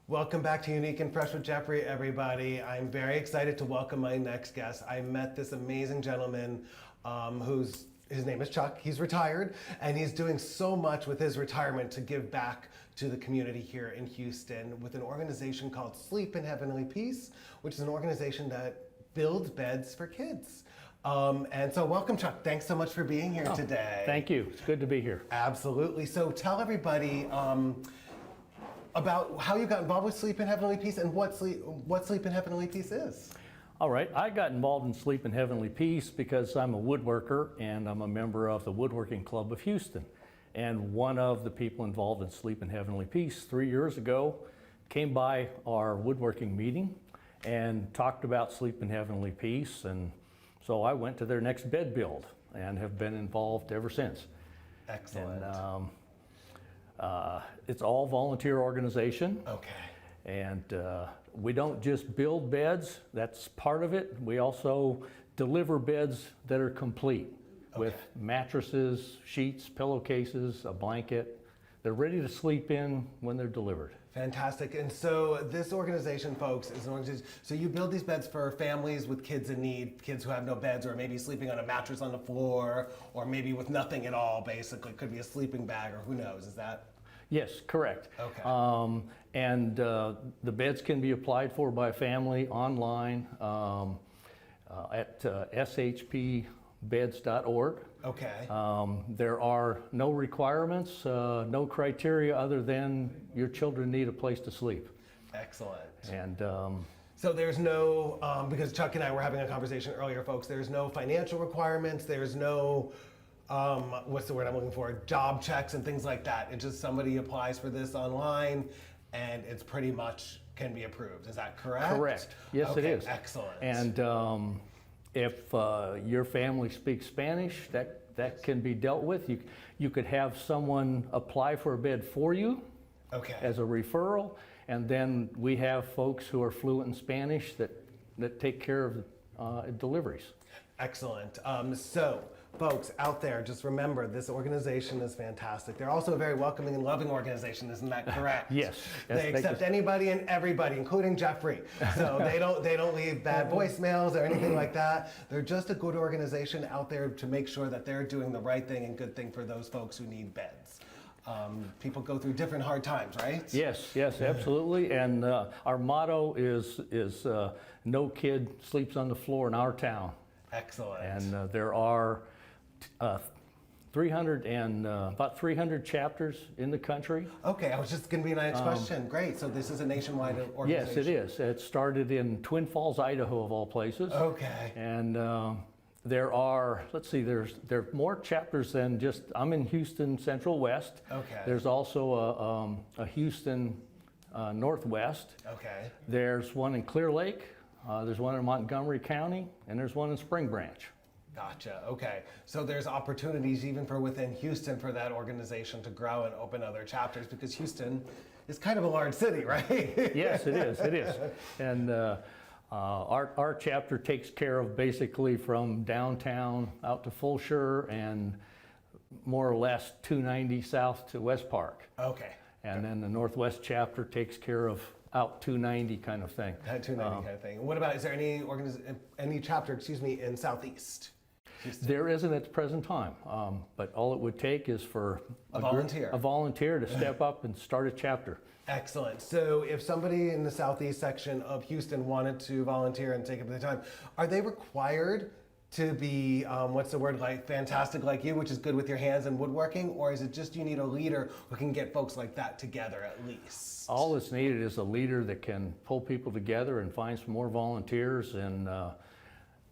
Welcome back to Unique and Fresh with Jeffrey, everybody. I'm very excited to welcome my next guest. I met this amazing gentleman his name is Chuck. He's retired, and he's doing so much with his retirement to give back to the community here in Houston with an organization called Sleep in Heavenly Peace, which is an organization that builds beds for kids. And so welcome, Chuck. Thanks so much for being here today. Thank you. It's good to be here. Absolutely. So tell everybody about how you got involved with Sleep in Heavenly Peace and what Sleep in Heavenly Peace is. All right, I got involved in Sleep in Heavenly Peace because I'm a woodworker and I'm a member of the Woodworking Club of Houston. And one of the people involved in Sleep in Heavenly Peace 3 years ago came by our woodworking meeting and talked about Sleep in Heavenly Peace. And so I went to their next bed build and have been involved ever since. Excellent. And, it's all volunteer organization. Okay. And we don't just build beds, that's part of it. We also deliver beds that are complete with mattresses, sheets, pillowcases, a blanket. They're ready to sleep in when they're delivered. Fantastic. And so this organization, folks, is an organization. So you build these beds for families with kids in need, kids who have no beds, or maybe sleeping on a mattress on the floor, or maybe with nothing at all, basically. Could be a sleeping bag, or who knows, is that? Yes, correct. Okay. And the beds can be applied for by a family online at shpbeds.org. Okay. There are no requirements, no criteria other than your children need a place to sleep. Excellent. And so there's no, because Chuck and I were having a conversation earlier, folks, there's no financial requirements, there's no, what's the word I'm looking for, job checks and things like that. It's just somebody applies for this online and it's pretty much can be approved. Is that correct? Correct. Yes, okay, it is. Excellent. And if your family speaks Spanish, that can be dealt with. You could have someone apply for a bed for you as a referral, and then we have folks who are fluent in Spanish that take care of deliveries. Excellent. So, folks out there, just remember this organization is fantastic. They're also a very welcoming and loving organization, isn't that correct? Yes. They accept anybody and everybody, including Jeffrey. So they don't leave bad voicemails or anything like that. They're just a good organization out there to make sure that they're doing the right thing and good thing for those folks who need beds. People go through different hard times, right? Yes, absolutely. And our motto is no kid sleeps on the floor in our town. Excellent. And there are about 300 chapters in the country. Okay, I was just going to be my next question. Great. So this is a nationwide organization. Yes, it is. It started in Twin Falls, Idaho, of all places. Okay. And there are, there are more chapters than just, I'm in Houston Central West. Okay. There's also a Houston Northwest. Okay. There's one in Clear Lake. There's one in Montgomery County, and there's one in Spring Branch. Gotcha. Okay. So there's opportunities even for within Houston for that organization to grow and open other chapters because Houston is kind of a large city, right? Yes, it is. It is. And our chapter takes care of basically from downtown out to Fulshire and more or less 290 south to West Park. Okay. And then the Northwest chapter takes care of out 290 kind of thing. 290 kind of thing. What about, is there any chapter, in Southeast Houston? There isn't at the present time, but all it would take is for a volunteer to step up and start a chapter. Excellent. So if somebody in the Southeast section of Houston wanted to volunteer and take up the time, are they required to be, like fantastic like you, which is good with your hands and woodworking, or is it just you need a leader who can get folks like that together at least? All that's needed is a leader that can pull people together and find some more volunteers, and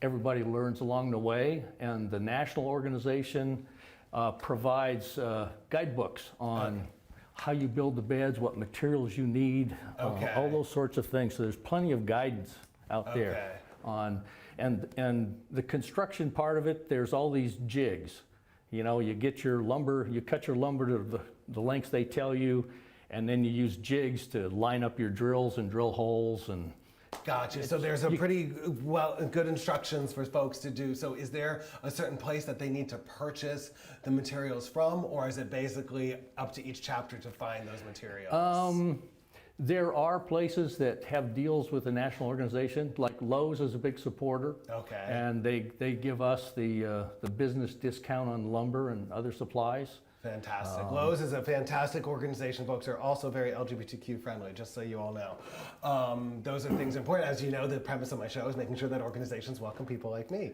everybody learns along the way. And the national organization provides guidebooks on how you build the beds, what materials you need, all those sorts of things. So there's plenty of guidance out there on. And the construction part of it, there's all these jigs. You know, you get your lumber, you cut your lumber to the lengths they tell you, and then you use jigs to line up your drills and drill holes, and Gotcha. So there's a pretty good instructions for folks to do. So is there a certain place that they need to purchase the materials from, or is it basically up to each chapter to find those materials? There are places that have deals with the national organization, like Lowe's is a big supporter. Okay. And they give us the business discount on lumber and other supplies. Fantastic. Lowe's is a fantastic organization. Folks are also very LGBTQ friendly, just so you all know. Those are things important. As you know, the premise of my show is making sure that organizations welcome people like me.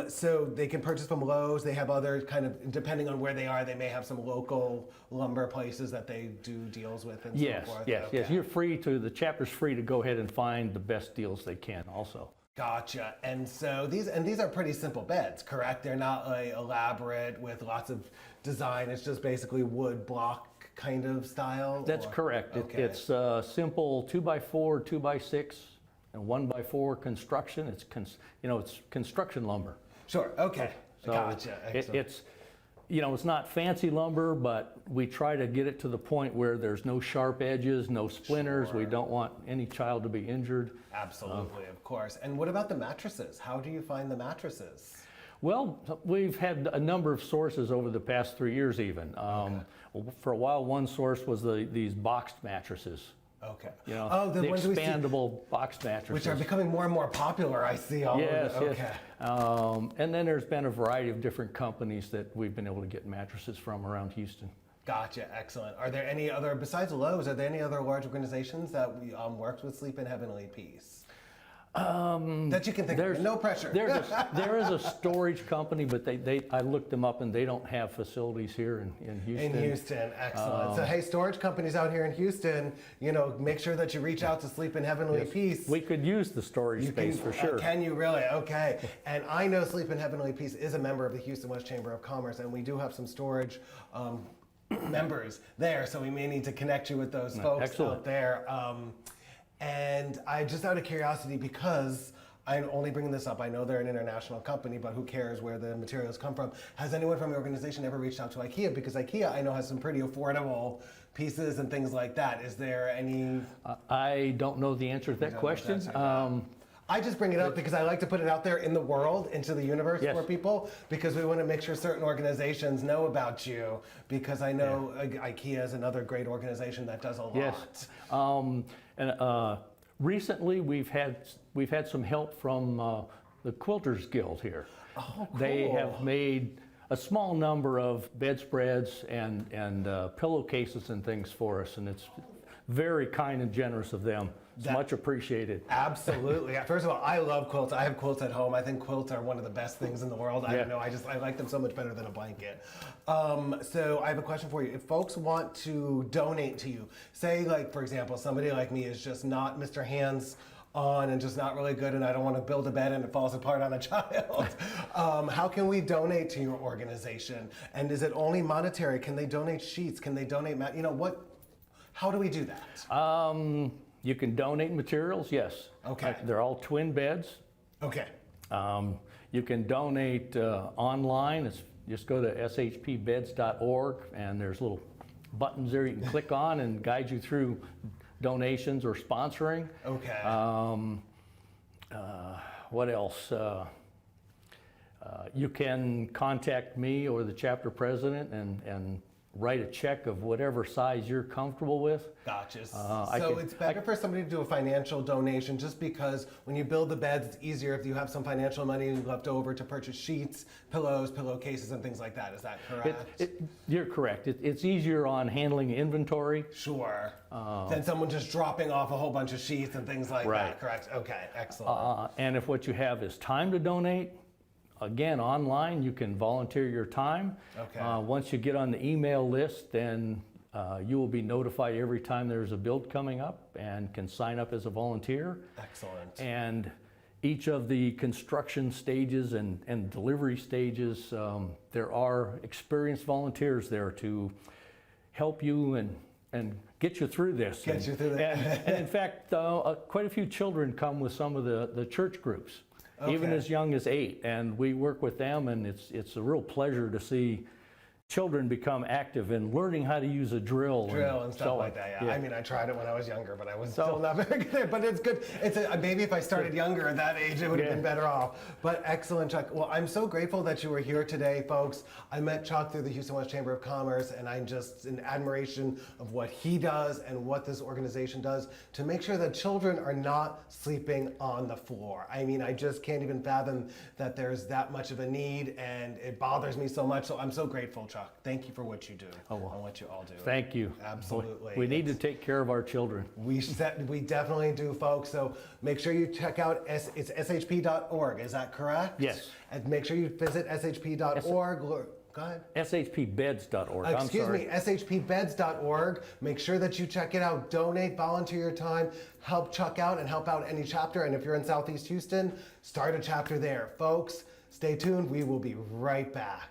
So they can purchase from Lowe's. They have other kind of, depending on where they are, they may have some local lumber places that they do deals with and Yes, so forth. yes, Okay. yes. The chapter's free to go ahead and find the best deals they can also. Gotcha. And so these are pretty simple beds, correct? They're not like elaborate with lots of design. It's just basically wood block kind of style. That's correct. Okay. It's simple 2x4, 2x6, and 1x4 construction. It's it's construction lumber. Sure. Okay. So Gotcha. it's it's not fancy lumber, but we try to get it to the point where there's no sharp edges, no splinters. Sure. We don't want any child to be injured. Absolutely, of course. And what about the mattresses? How do you find the mattresses? Well, we've had a number of sources over the past 3 years even. For a while, one source was these boxed mattresses. Okay. The ones we see, expandable boxed mattresses. which are becoming more and more popular. I see all Yes, of them. Okay. yes. And then there's been a variety of different companies that we've been able to get mattresses from around Houston. Gotcha. Excellent. Are there any other, besides Lowe's, are there any other large organizations that worked with Sleep in Heavenly Peace? That you can think of. No pressure. There is a storage company, but I looked them up and they don't have facilities here in Houston. In Houston, excellent. So hey, storage companies out here in Houston, make sure that you reach out to Sleep in Heavenly Peace. We could use the storage space for sure. Can you really? Okay. And I know Sleep in Heavenly Peace is a member of the Houston West Chamber of Commerce, and we do have some storage members there, so we may need to connect you with those folks out there. And I just out of curiosity, because I'm only bringing this up, I know they're an international company, but who cares where the materials come from? Has anyone from the organization ever reached out to IKEA? Because IKEA, I know, has some pretty affordable pieces and things like that. Is there any? I don't know the answer to that question. I just bring it up because I like to put it out there in the world, into the universe for people, because we want to make sure certain organizations know about you, because I know IKEA is another great organization that does a lot. Yes. Recently we've had some help from the Quilters Guild here. Oh, cool. They have made a small number of bedspreads and pillowcases and things for us, and it's very kind and generous of them. It's much appreciated. Absolutely. First of all, I love quilts. I have quilts at home. I think quilts are one of the best things in the world. I don't know. I like them so much better than a blanket. So I have a question for you. If folks want to donate to you, say like, for example, somebody like me is just not Mr. Hands on and just not really good, and I don't want to build a bed and it falls apart on a child. How can we donate to your organization? And is it only monetary? Can they donate sheets? Can they donate how do we do that? You can donate materials, yes. Okay. They're all twin beds. Okay. You can donate online. Just go to shpbeds.org, and there's little buttons there you can click on and guide you through donations or sponsoring. Okay. What else? You can contact me or the chapter president and write a check of whatever size you're comfortable with. Gotcha. So it's better for somebody to do a financial donation, just because when you build the beds, it's easier if you have some financial money left over to purchase sheets, pillows, pillowcases, and things like that. Is that correct? You're correct. It's easier on handling inventory. Sure. Than someone just dropping off a whole bunch of sheets and things like that. Correct. Okay. Excellent. And if what you have is time to donate, again, online, you can volunteer your time. Okay. Once you get on the email list, then you will be notified every time there's a build coming up and can sign up as a volunteer. Excellent. And each of the construction stages and delivery stages, there are experienced volunteers there to help you and get you through this. Get you through that. And in fact, quite a few children come with some of the church groups. Even as young as 8, and we work with them, and it's a real pleasure to see children become active in learning how to use a drill. And stuff so like that. Yeah. yeah. I mean, I tried it when I was younger, but I was still not very good at it. But it's good. Maybe if I started younger at that age, it would have been better off. But excellent, Chuck. Well, I'm so grateful that you were here today, folks. I met Chuck through the Houston West Chamber of Commerce, and I'm just in admiration of what he does and what this organization does to make sure that children are not sleeping on the floor. I mean, I just can't even fathom that there's that much of a need, and it bothers me so much. So I'm so grateful, Chuck. Thank you for what you do and what you all do. Thank you. Absolutely. We need to take care of our children. We definitely do, folks. So make sure you check out, it's shp.org. Is that correct? Yes. And make sure you visit shp.org. Go ahead. shpbeds.org. Excuse me, shpbeds.org. Make sure that you check it out. Donate, volunteer your time, help Chuck out and help out any chapter. And if you're in Southeast Houston, start a chapter there. Folks, stay tuned. We will be right back.